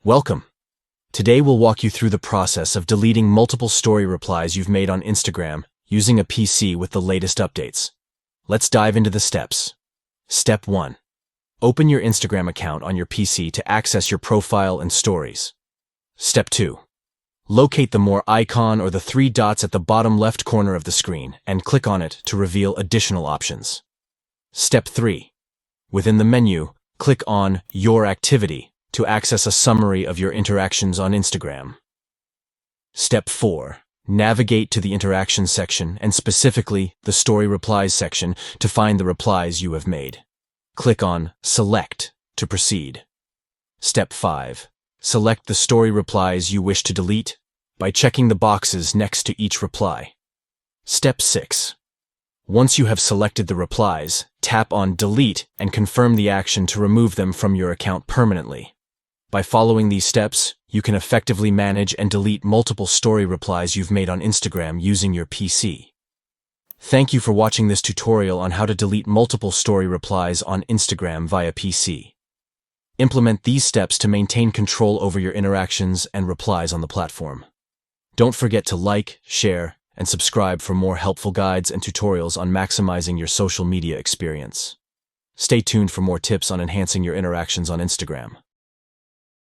Welcome. Today we'll walk you through the process of deleting multiple story replies you've made on Instagram using a PC with the latest updates. Let's dive into the steps. Step 1. Open your Instagram account on your PC to access your profile and stories. Step 2. Locate the More icon or the three dots at the bottom left corner of the screen and click on it to reveal additional options. Step 3. Within the menu, click on Your Activity to access a summary of your interactions on Instagram. Step 4. Navigate to the Interactions section and specifically the Story Replies section to find the replies you have made. Click on Select to proceed. Step 5. Select the story replies you wish to delete by checking the boxes next to each reply. Step 6. Once you have selected the replies, tap on Delete and confirm the action to remove them from your account permanently. By following these steps, you can effectively manage and delete multiple story replies you've made on Instagram using your PC. Thank you for watching this tutorial on how to delete multiple story replies on Instagram via PC. Implement these steps to maintain control over your interactions and replies on the platform. Don't forget to like, share, and subscribe for more helpful guides and tutorials on maximizing your social media experience. Stay tuned for more tips on enhancing your interactions on Instagram.